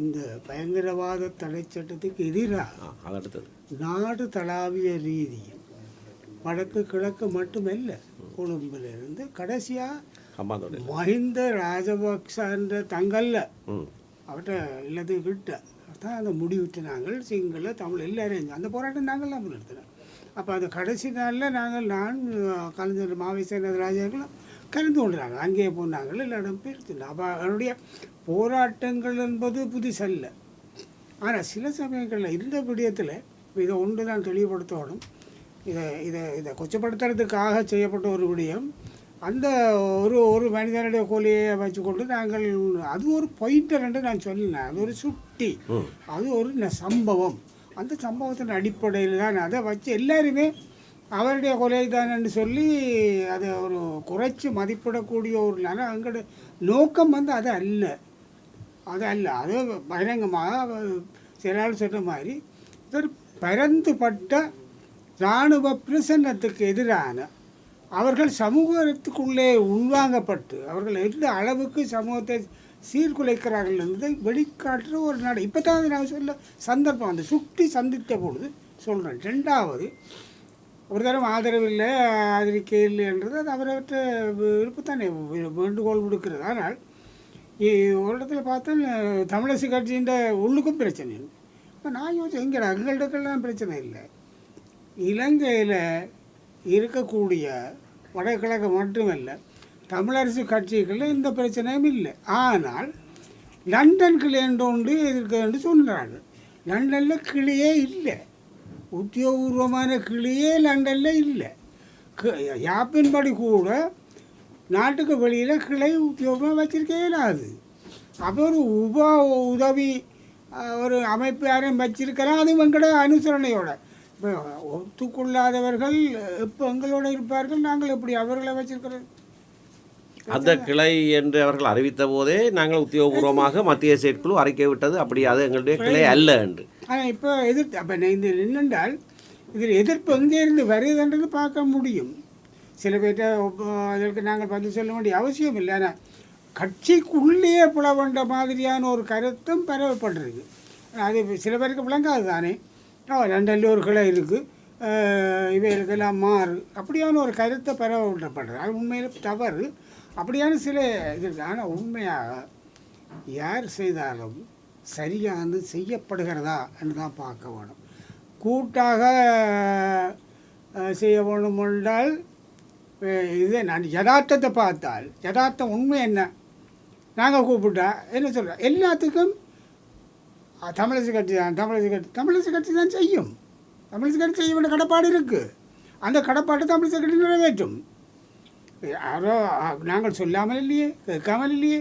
இந்த பயங்கரவாத தடை சட்டத்துக்கு எதிராக அடுத்தது நாடு தளாவிய ரீதியில் வடக்கு கிழக்கு மட்டுமல்ல, கொழும்பிலிருந்து கடைசியாக மஹிந்த ராஜபக்சன்ற தங்கல்ல அவர்கிட்ட எல்லாத்தையும் தான் அந்த முடிவிட்டு நாங்கள் சிங்கள தமிழ் எல்லாரும் அந்த போராட்டம் நாங்கள்லாம் முன்னெடுத்தினோம். அப்போ அந்த கடைசி நாளில் நான் கலைஞர் மாவேசன் ராஜாக்களும் கலந்து கொண்டாங்க. அங்கேயே போனாங்கள், எல்லா இடம் போயிருந்தோம். அப்போ அவருடைய போராட்டங்கள் என்பது புதுசல்ல. ஆனால் சில சமயங்களில் இந்த விடயத்தில் இதை ஒன்று தான் தெளிவுபடுத்தணும். இதை கொச்சப்படுத்துறதுக்காக செய்யப்பட்ட ஒரு விடயம். அந்த ஒரு மனிதனுடைய கொலையை வச்சுக்கொண்டு நாங்கள் அது ஒரு பாயிண்டர் என்று நான் சொன்னேன். அது ஒரு சுட்டி, அது ஒரு சம்பவம். அந்த சம்பவத்தின் அடிப்படையில் தான் அதை வச்சு எல்லாருமே அவருடைய கொலை தான் என்று சொல்லி அதை ஒரு குறைச்சி மதிப்பிடக்கூடிய ஒரு எங்களோட நோக்கம் அது அல்ல. அது பகிரங்கமாக சிலால் சொன்ன மாதிரி ஒரு பரந்துபட்ட இராணுவ பிரசன்னத்துக்கு எதிரான அவர்கள் சமூகத்துக்குள்ளே உள்வாங்கப்பட்டு அவர்கள் எந்த அளவுக்கு சமூகத்தை சீர்குலைக்கிறார்கள் என்பதை வெளிக்காட்டுற ஒரு நாடு. இப்போ தான் நான் சொல்ல சந்தர்ப்பம் அந்த சுட்டி சந்தித்த பொழுது சொல்கிறேன். ரெண்டாவது, ஒரு தரம் ஆதரவில்லை ஆதரிக்கை இல்லை என்றது அது அவரவற்ற விருப்பத்தானே வேண்டுகோள் விடுக்கிறது. ஆனால் ஒரு இடத்துல பார்த்தா தமிழரசு கட்சியின் உள்ளுக்கும் பிரச்சனை. இப்போ நான் யோசிச்சேன், எங்கள்கிட்டக்கெல்லாம் பிரச்சனை இல்லை. இலங்கையில் இருக்கக்கூடிய வடகிழக்கு மட்டுமல்ல, தமிழரசு கட்சிகளில் இந்த பிரச்சனையும் இல்லை. ஆனால் லண்டன் கிளை ஒன்று எதிர்க்க என்று சொன்னார்கள். லண்டனில் கிளியே இல்லை, உத்தியோகபூர்வமான கிளியே லண்டனில் இல்லை. யாப்பின்படி கூட நாட்டுக்கு வெளியில் கிளை உத்தியோகமாக வச்சிருக்கே இல்லாது. அப்போ ஒரு உதவி ஒரு அமைப்பு யாரையும் வச்சிருக்கிறோம், அது எங்களோட அனுசரணையோட. இப்போ ஒத்துக்கொள்ளாதவர்கள் இப்போ எங்களோட இருப்பார்கள், நாங்கள் எப்படி அவர்களை வச்சிருக்கிறோம்? அந்த கிளை என்று அவர்கள் அறிவித்த போதே நாங்கள் உத்தியோகபூர்வமாக மத்திய செயற்குழு அறிக்கை விட்டது, அப்படி அது எங்களுடைய கிளை அல்ல என்று. ஆனால் இப்போ எதிர்த்து அப்போ இந்த என்னென்றால் இதில் எதிர்ப்பு எங்கே இருந்து வருதுன்றது பார்க்க முடியும். சில பேர்கிட்ட அதற்கு நாங்கள் பதில் சொல்ல வேண்டிய அவசியம் இல்லை. ஆனால் கட்சிக்குள்ளேயே புலவண்ட மாதிரியான ஒரு கருத்தும் பரவப்படுறது. அது சில பேருக்கு விளங்காது தானே. லண்டனில் ஒரு கிளை இருக்குது, இவைகளுக்கெல்லாம் மாறு அப்படியான ஒரு கருத்தை பரவப்படுறது. அது உண்மையில் தவறு. அப்படியான சில இது. ஆனால் உண்மையாக யார் செய்தாலும் சரியானது செய்யப்படுகிறதா என்று தான் பார்க்க வேணும். கூட்டாக செய்ய வேணும் என்றால் இதே நான் யதார்த்தத்தை பார்த்தால் யதார்த்தம் உண்மை என்ன, நாங்கள் கூப்பிட்டா என்ன சொல்கிறோம், எல்லாத்துக்கும் தமிழிசை கட்சி தான் தமிழிசை கட்சி தான் செய்யும். தமிழிசை கட்சி செய்ய வேண்டிய கடப்பாடு இருக்குது. அந்த கடப்பாட்டை தமிழிசை கட்சி நிறைவேற்றும். யாரோ நாங்கள் சொல்லாமல் இல்லையே, கேட்காமல் இல்லையே.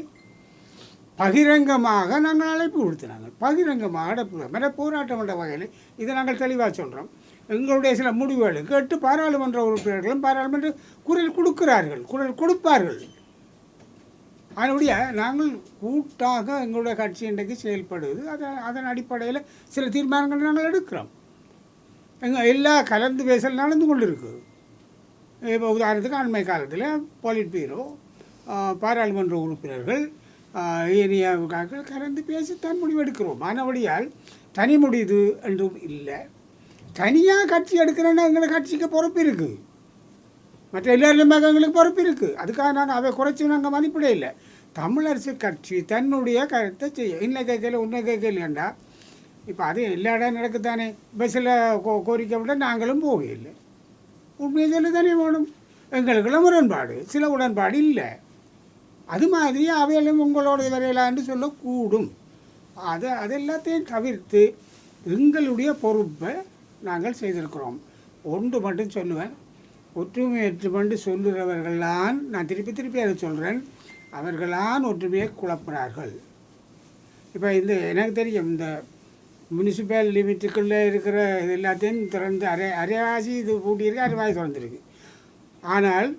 பகிரங்கமாக நாங்கள் அழைப்பு கொடுத்தினாங்க. பகிரங்கமாக போராட்டம் என்ற வகையில் இதை நாங்கள் தெளிவாக சொல்கிறோம். எங்களுடைய சில முடிவுகளை கேட்டு பாராளுமன்ற உறுப்பினர்களும் பாராளுமன்ற குரல் கொடுப்பார்கள். அதனுடைய நாங்கள் கூட்டாக எங்களுடைய கட்சி இன்றைக்கு செயல்படுவது. அதன் அடிப்படையில் சில தீர்மானங்கள் நாங்கள் எடுக்கிறோம். எங்கள் எல்லா கலந்து பேசல் நடந்து கொண்டு இருக்குது. இப்போ உதாரணத்துக்கு அண்மை காலத்தில் பொலிட் பீரோ, பாராளுமன்ற உறுப்பினர்கள், ஏரியாவுக்காக கலந்து பேசித்தான் முடிவெடுக்கிறோம். மனவடியால் தனி முடிவு என்றும் இல்லை. தனியாக கட்சி எடுக்கிறேன்னா எங்களுக்கு கட்சிக்கு பொறுப்பு இருக்குது, மற்ற எல்லாருமே எங்களுக்கு பொறுப்பு இருக்குது. அதுக்காக நாங்கள் அதை குறைச்சி நாங்கள் மதிப்பிட இல்லை. தமிழரசு கட்சி தன்னுடைய கருத்தை செய்ய இன்னை கேட்கல உன்னை கேட்கலையாண்டா. இப்போ அது எல்லா இடம் நடக்குத்தானே. பஸ்ஸில் கோரிக்கை விட நாங்களும் போகலை. உண்மையை சொல்லி தானே வேணும். எங்களுக்குள்ள முரண்பாடு, சில உடன்பாடு இல்லை. அது மாதிரி அவையிலும் உங்களோட வரையலான்னு சொல்லக்கூடும். அது எல்லாத்தையும் தவிர்த்து எங்களுடைய பொறுப்பை நாங்கள் செய்திருக்கிறோம். ஒன்று மட்டும் சொல்லுவேன், ஒற்றுமையற்று சொல்லுகிறவர்களான், நான் திருப்பி அதை சொல்கிறேன், அவர்களான் ஒற்றுமையை குழப்பினார்கள். இப்போ எனக்கு தெரியும், இந்த முனிசிபல் லிமிட்டுக்குள்ளே இருக்கிற இது எல்லாத்தையும் திறந்து அரைவாசி இது கூட்டியிருக்கு, அரைவாசி திறந்துருக்கு. ஆனால்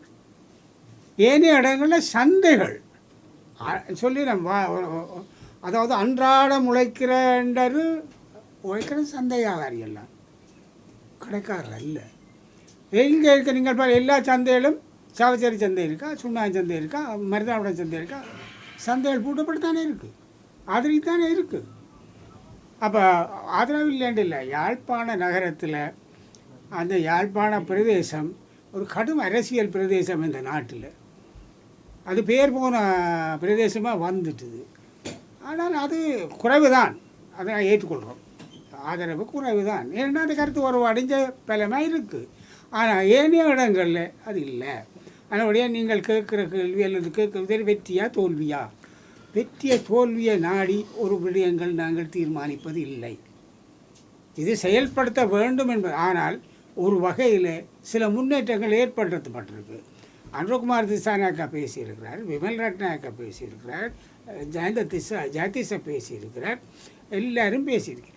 ஏனைய இடங்களில் சந்தைகள் சொல்லி நம்ம அதாவது அன்றாடம் உழைக்கிற சந்தை வியாபாரி எல்லாம் கடைக்காரர் அல்ல. எங்கே இருக்க நீங்கள் பாரு, எல்லா சந்தையிலும் சாவச்சேரி சந்தை இருக்கா, சுண்ணாஞ்சி சந்தை இருக்கா, மருதாவடம் சந்தை இருக்கா, சந்தைகள் பூட்டப்பட்டுத்தானே இருக்குது, ஆதரவுத்தானே இருக்குது. அப்போ ஆதரவு இல்லைன்னு இல்லை. யாழ்ப்பாண நகரத்தில் அந்த யாழ்ப்பாண பிரதேசம் ஒரு கடும் அரசியல் பிரதேசம் இந்த நாட்டில். அது பேர் போன பிரதேசமாக வந்துட்டுது. ஆனால் அது குறைவு தான், அதை ஏற்றுக்கொள்கிறோம். ஆதரவு குறைவு தான். ஏன்னா அந்த கருத்து ஒரு அடைஞ்ச பலமாக இருக்குது. ஆனால் ஏனைய இடங்களில் அது இல்லை. அதனுடைய நீங்கள் கேட்குற கேள்வி அல்லது கேட்குறது வெற்றியா தோல்வியா, வெற்றிய தோல்வியை நாடி ஒரு விடயங்கள் நாங்கள் தீர்மானிப்பது இல்லை. இது செயல்படுத்த வேண்டும் என்பது. ஆனால் ஒரு வகையில் சில முன்னேற்றங்கள் ஏற்படுத்தப்பட்டிருக்கு. அனுரகுமார் திசாநாயக்கா பேசியிருக்கிறார், விமல் ரட்நாயக்கா பேசியிருக்கிறார், ஜாதிசா பேசியிருக்கிறார், எல்லாரும் பேசியிருக்கிறார்.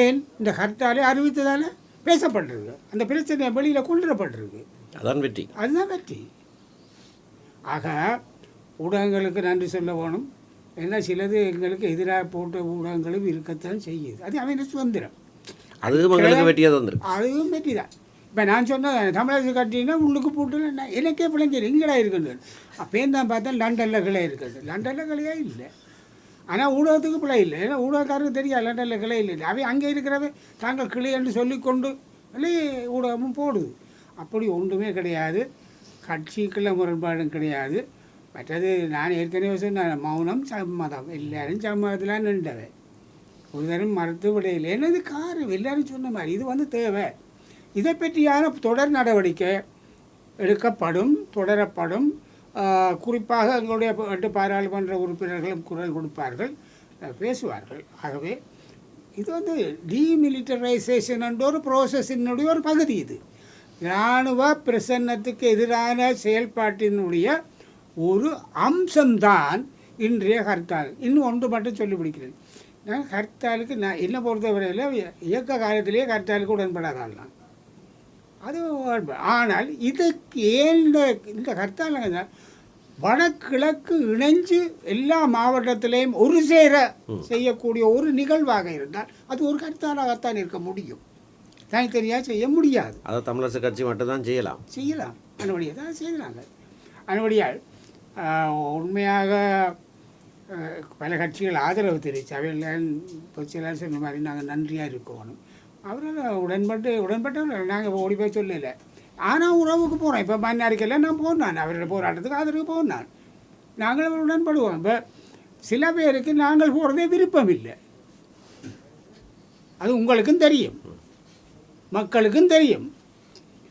ஏன் இந்த கருத்தாலே அறிவித்ததால் பேசப்பட்டிருக்கு. அந்த பிரச்சனை வெளியில் கொண்டுவரப்பட்டிருக்கு. அதுதான் வெற்றி. ஆக ஊடகங்களுக்கு நன்றி சொல்ல வேணும். ஏன்னா சிலது எங்களுக்கு எதிராக போட்ட ஊடகங்களும் இருக்கத்தான் செய்யுது. அது அவன் சுதந்திரம், அதுவும் வெற்றி தான். இப்போ நான் சொன்ன தமிழரசு கட்சின்னா உள்ளுக்கு போட்டு எனக்கே பிள்ளைங்க எங்கடா இருக்குன்னு அப்போ தான் பார்த்தா லண்டனில் கிளை இருக்குது. லண்டனில் கிளையே இல்லை. ஆனால் ஊடகத்துக்கு பிள்ளை இல்லை. ஏன்னா ஊடகக்காரருக்கு தெரியாது லண்டனில் கிளை இல்லை. அவை அங்கே இருக்கிறவ தாங்கள் கிளை என்று சொல்லிக்கொண்டு ஊடகமும் போடுது. அப்படி ஒன்றுமே கிடையாது. கட்சிக்குள்ள முரண்பாடும் கிடையாது. மற்றது நான் ஏற்கனவே சொன்ன மௌனம் சம்மதம், எல்லாரும் சம்மதத்தில் நின்றவை, ஒரு தரம் மறுத்து விடையில்லை. என்னது காரணம் எல்லாரும் சொன்ன மாதிரி இது தேவை. இதை பற்றியான தொடர் நடவடிக்கை தொடரப்படும். குறிப்பாக எங்களுடைய 8 பாராளுமன்ற உறுப்பினர்களும் குரல் கொடுப்பார்கள், பேசுவார்கள். ஆகவே இது டீமிலிட்டரைசேஷன் என்ற ஒரு ப்ரோசஸினுடைய ஒரு பகுதி. இது இராணுவ பிரசன்னத்துக்கு எதிரான செயல்பாட்டினுடைய ஒரு அம்சம்தான் இன்றைய ஹர்த்தால். இன்னும் ஒன்று மட்டும் சொல்லி பிடிக்கிறேன். நான் ஹர்த்தாலுக்கு நான் என்ன பொறுத்தவரையில் இயக்க காலத்திலேயே ஹர்த்தாலுக்கு உடன்படாதான். அது ஆனால் இதுக்கு ஏன் இந்த கருத்தால் வடகிழக்கு இணைஞ்சு எல்லா மாவட்டத்திலையும் ஒரு சேர செய்யக்கூடிய ஒரு நிகழ்வாக இருந்தால் அது ஒரு கருத்தாலாகத்தான் இருக்க முடியும். தனித்தனியாக செய்ய முடியாது. அதை தமிழரசு கட்சி மட்டும்தான் செய்யலாம். அதுபடியாக தான் செய்கிறாங்க. அதுபடியால் உண்மையாக பல கட்சிகள் ஆதரவு தெரிவித்து அவையில் பொதுச்செயலாளர் சொன்ன மாதிரி நாங்கள் நன்றியாக இருக்கணும். அவரால் உடன்பட்டவர்கள் நாங்கள் ஓடி போய் சொல்லலை. ஆனால் உறவுக்கு போகிறோம். இப்போ மன்னாரிக்கையில் நான் போனான், அவரோட போராட்டத்துக்கு ஆதரவு போனான். நாங்கள் உடன்படுவோம். இப்போ சில பேருக்கு நாங்கள் போகிறதே விருப்பம் இல்லை. அது உங்களுக்கும் தெரியும், மக்களுக்கும் தெரியும்.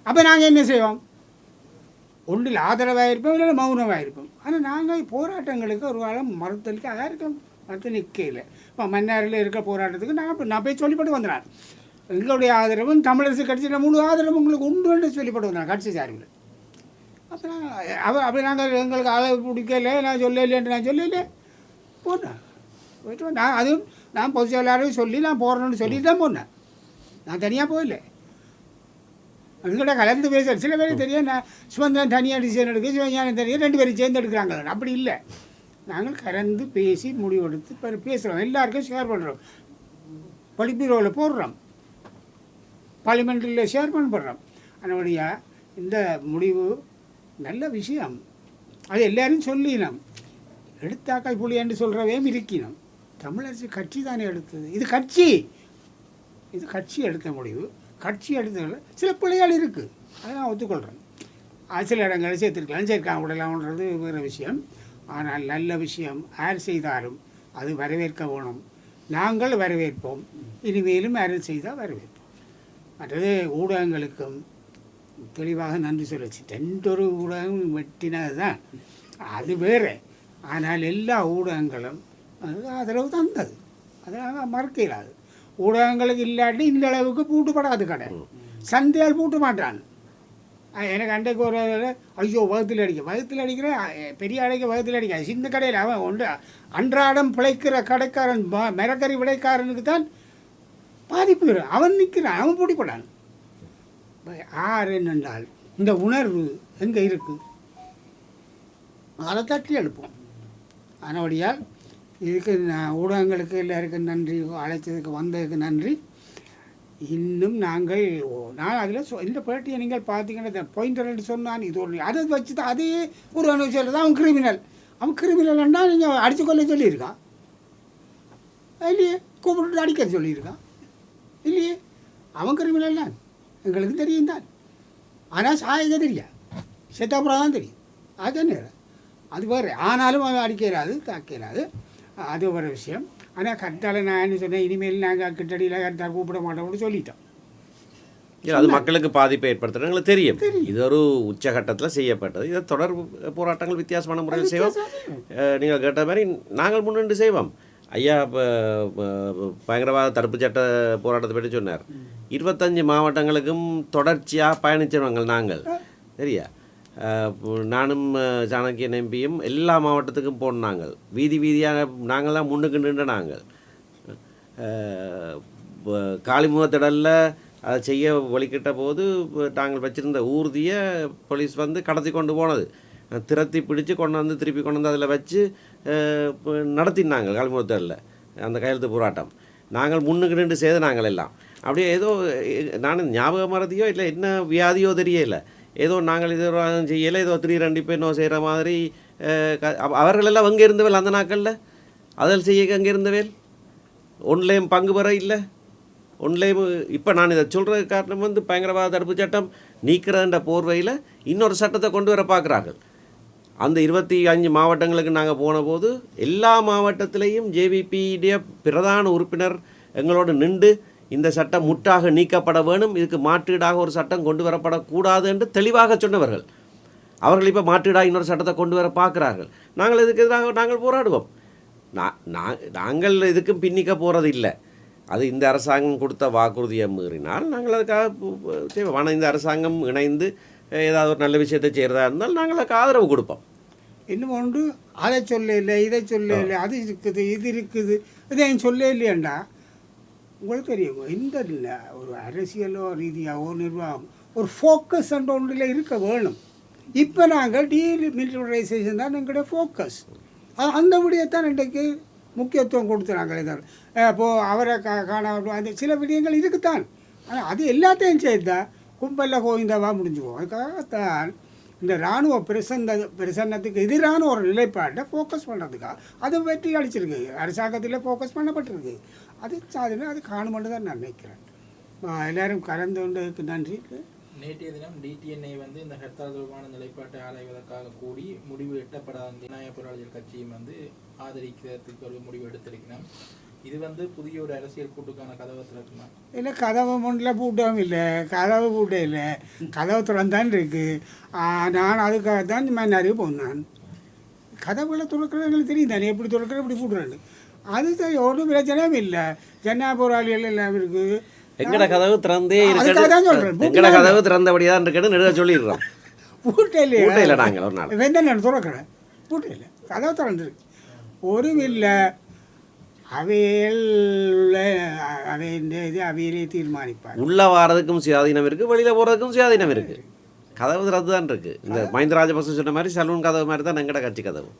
அப்போ நாங்கள் என்ன செய்வோம்? ஒன்றில் ஆதரவாக இருப்போம், இல்லை மௌனமாக இருப்போம். ஆனால் நாங்கள் போராட்டங்களுக்கு ஒரு காலம் மறுத்தலுக்கு யாருக்கும் மறுத்து நிற்கல. இப்போ மன்னாரில் இருக்கிற போராட்டத்துக்கு நான் போய் சொல்லிப்பட்டு வந்துடுறேன். எங்களுடைய ஆதரவும் தமிழரசு கட்சியில் முழு ஆதரவும் உங்களுக்கு உண்டு என்று சொல்லிப்பட்டு வந்தேன் கட்சி சார்பில். அப்புறம் அப்படி நாங்கள் எங்களுக்கு ஆதரவு பிடிக்கல, நான் சொல்லலைன்ட்டு நான் சொல்லலை போனேன். போயிட்டு நான் பொதுச் செயலாளரையும் சொல்லி நான் போகிறேன்னு சொல்லிட்டு தான் போனேன். நான் தனியாக போகல. எங்கள்கிட்ட கலந்து பேச சில பேருக்கு தெரியும். நான் சுமந்திரன் தனியாக டிசிஷன் எடுக்க, சிவஞானம் தெரியும், 2 பேரும் சேர்ந்து எடுக்கிறாங்க. அப்படி இல்லை. நாங்கள் கலந்து பேசி முடிவெடுத்து பேசுகிறோம். எல்லாருக்கும் ஷேர் பண்ணுறோம். படிப்பீரோவில் போடுறோம், பார்லிமெண்ட்டில் ஷேர் பண்ணுறோம். அதனுடைய இந்த முடிவு நல்ல விஷயம். அது எல்லாரும் சொல்லினோம். எடுத்தாக்காய் புலி என்று சொல்கிறவையும் இருக்கணும். தமிழரசு கட்சி தானே எடுத்தது. இது கட்சி எடுத்த முடிவு. கட்சி எடுத்ததில் சில பிள்ளைகள் இருக்குது, அதை நான் ஒத்துக்கொள்கிறேன். சில இடங்களில் சேர்க்காம விடலாம்ன்றது வேறு விஷயம். ஆனால் நல்ல விஷயம் யார் செய்தாலும் அது வரவேற்க வேணும். நாங்கள் வரவேற்போம். இனிமேலும் யாரும் செய்தால் வரவேற்போம். மற்றது ஊடகங்களுக்கும் தெளிவாக நன்றி சொல்லிச்சு. 2 ஊடகம் வெட்டினது தான், அது வேறு. ஆனால் எல்லா ஊடகங்களும் அது ஆதரவு தந்தது. அதனால் மறக்க இல்லாது. ஊடகங்களுக்கு இல்லாட்டி இந்த அளவுக்கு பூட்டுப்படாது கடை. சந்தையால் பூட்ட மாட்டான். எனக்கு அன்றைக்கு ஒரு ஐயோ வகுத்தில் அடிக்கிற பெரிய அடைக்க வகுத்தில் அடிக்காது. சின்ன கடையில் அவன் அன்றாடம் பிழைக்கிற கடைக்காரன் மிரக்கறி விடைக்காரனுக்கு தான் பாதிப்பு. அவன் நிற்கிறான், அவன் பூட்டிப்படான். யார் என்னென்றால் இந்த உணர்வு எங்கே இருக்குது அதை தட்டி எழுப்போம். அதனபடியால் இதுக்கு ஊடகங்களுக்கு எல்லாருக்கும் நன்றி, அழைச்சதுக்கு வந்ததுக்கு நன்றி. இன்னும் நான் அதில் இந்த பேட்டியை நீங்கள் பார்த்தீங்கன்னா பாயிண்டர் சொன்னான். இது ஒரு அதை வச்சு தான் அதே ஒரு அனுபவம் தான். அவன் கிரிமினல்னா நீங்கள் அடித்து கொள்ள சொல்லியிருக்கான் இல்லையே, கூப்பிட்டு அடிக்க சொல்லியிருக்கான் இல்லையே. அவன் கிரிமினல் தான், எங்களுக்கு தெரியும் தான். ஆனால் சாயக தெரியா, செத்தாப்புறம் தான் தெரியும். அதுதானே அது வேறு. ஆனாலும் அவன் அடிக்கிறாது, தாக்கிறாது, அது ஒரு விஷயம். ஆனால் கரெக்டால் நான் என்ன சொன்னேன், இனிமேல் நாங்கள் கிட்டடியில் கரெக்டாக கூப்பிட மாட்டோம்னு சொல்லிட்டோம். அது மக்களுக்கு பாதிப்பை ஏற்படுத்துறது எங்களுக்கு தெரியும். இது ஒரு உச்சகட்டத்தில் செய்யப்பட்டது. இதை தொடர் போராட்டங்கள் வித்தியாசமான முறையில் செய்வோம். நீங்கள் கேட்ட மாதிரி நாங்கள் முன்னின்று செய்வோம். ஐயா பயங்கரவாத தடுப்பு சட்ட போராட்டத்தை பற்றி சொன்னார். 25 மாவட்டங்களுக்கும் தொடர்ச்சியாக பயணிச்சவங்கள் நாங்கள். சரியா, நானும் சாணக்கியன் எம்பியும் எல்லா மாவட்டத்துக்கும் போனாங்க. வீதியாக நாங்கள் தான் முன்னுக்கு நின்று நாங்கள் காளிமுகத்திடலில் அதை செய்ய வழிகிட்ட போது நாங்கள் வச்சுருந்த ஊர்தியை போலீஸ் வந்து கடத்தி கொண்டு போனது. திரத்தி பிடிச்சி கொண்டு வந்து திருப்பி கொண்டு வந்து அதில் வச்சு நடத்தினாங்க காளிமுகத்திடலில் அந்த கையெழுத்து போராட்டம். நாங்கள் முன்னுக்கு நின்று செய்த நாங்கள் எல்லாம் அப்படியே ஏதோ நான் ஞாபக மறதியோ இல்லை என்ன வியாதியோ தெரியலை, ஏதோ நாங்கள் இது செய்யலை, ஏதோ 3-2 பேர் இன்னும் செய்கிற மாதிரி. அவர்களெல்லாம் அங்கே இருந்தவேல் அந்த நாட்களில் அதில் செய்ய அங்கே இருந்தவேல் ஒன்றுலேயும் பங்கு பெற இல்லை. ஒன்றுலேயும் இப்போ நான் இதை சொல்கிறதுக்கு காரணம் வந்து பயங்கரவாத தடுப்பு சட்டம் நீக்கிறன்ற போர்வையில் இன்னொரு சட்டத்தை கொண்டு வர பார்க்குறார்கள். அந்த 25 மாவட்டங்களுக்கு நாங்கள் போன போது எல்லா மாவட்டத்திலையும் ஜேவிபியுடைய பிரதான உறுப்பினர் எங்களோடு நின்று இந்த சட்டம் முற்றாக நீக்கப்பட வேணும், இதுக்கு மாற்றீடாக ஒரு சட்டம் கொண்டு வரப்படக்கூடாது என்று தெளிவாக சொன்னவர்கள். அவர்கள் இப்போ மாற்றீடாக இன்னொரு சட்டத்தை கொண்டு வர பார்க்குறார்கள். நாங்கள் இதுக்கு எதிராக நாங்கள் போராடுவோம். நாங்கள் இதுக்கும் பின்னிக்க போகிறது இல்லை. அது இந்த அரசாங்கம் கொடுத்த வாக்குறுதியை மீறினால் நாங்கள் அதுக்காக செய்வோம். ஆனால் இந்த அரசாங்கம் இணைந்து ஏதாவது ஒரு நல்ல விஷயத்தை செய்கிறதா இருந்தால் நாங்கள் அதுக்கு ஆதரவு கொடுப்போம். இன்னும் ஒன்று, அதை சொல்ல இல்லை, இதை சொல்ல இல்லை, அது இருக்குது, இது இருக்குது, இதை சொல்ல இல்லையாண்டா உங்களுக்கு தெரியும். இந்த ஒரு அரசியலோ ரீதியாகவோ நிர்வாகம் ஒரு ஃபோக்கஸ் என்ற ஒன்றில் இருக்க வேணும். இப்போ நாங்கள் டீமிலிட்டரைசேஷன் தான் எங்களுடைய ஃபோக்கஸ். அந்த விடயத்தான் இன்றைக்கு முக்கியத்துவம் கொடுத்து நாங்கள் இதான் இப்போது அவரை காண அந்த சில விடயங்கள் இருக்குத்தான். ஆனால் அது எல்லாத்தையும் சேர்த்தா கும்பலில் கோவிந்தவா முடிஞ்சுக்குவோம். அதுக்காகத்தான் இந்த இராணுவ பிரசன்னத்துக்கு எதிரான ஒரு நிலைப்பாட்டை ஃபோக்கஸ் பண்ணுறதுக்காக அது வெற்றி அளிச்சிருக்கு. அரசாங்கத்தில் ஃபோக்கஸ் பண்ணப்பட்டிருக்கு. அது சாதனை அது காணுமென்று தான் நான் நினைக்கிறேன். எல்லோரும் கலந்து கொண்டதுக்கு நன்றி. நேற்றைய தினம் டிடிஎன்ஏ வந்து இந்த ஹர்த்தால் தொடர்பான நிலைப்பாட்டை ஆராய்வதற்காக கூடி முடிவு எட்டப்படாத ஜனநாயக போராளிகள் கட்சியும் வந்து ஆதரிக்கிறதுக்கு ஒரு முடிவு எடுத்திருக்கிறோம். இது வந்து புதிய ஒரு அரசியல் கூட்டுக்கான கதவை திறக்குமா? இல்லை, கதவை முன்னில் பூட்டவும் இல்லை, கதவு பூட்ட இல்லை, கதவு திறந்தான் இருக்குது. நான் அதுக்காக தான் மன்னாருக்கு போனேன். கதவுகளை துறக்கிறது எங்களுக்கு தெரியும் தானே, எப்படி துறக்கிற எப்படி பூட்டுறாண்டு. அது ஒரு பிரச்சனையும் இல்லை. ஜனநாயக போராளிகள் எல்லாம் இருக்குது. எங்கட கதவு திறந்தே அதுக்காக தான் சொல்கிறேன். எங்கட கதவு திறந்தபடிதான் இருக்குன்னு நெடுக சொல்லிடுறோம். பூட்ட இல்லையா நாங்கள் ஒரு நாள் வெந்தன் துறக்கிறேன். பூட்ட இல்லை, கதவு திறந்துருக்கு. ஒரு இல்லை அவையிலே தீர்மானிப்பார். உள்ள வாரதுக்கும் சுயாதீனம் இருக்குது, வெளியில் போகிறதுக்கும் சுயாதீனம் இருக்குது. கதவு திறந்து தான் இருக்குது. இந்த மஹிந்த ராஜபக்ச சொன்ன மாதிரி சலூன் கதவு மாதிரி தான் எங்கட கட்சி கதவு.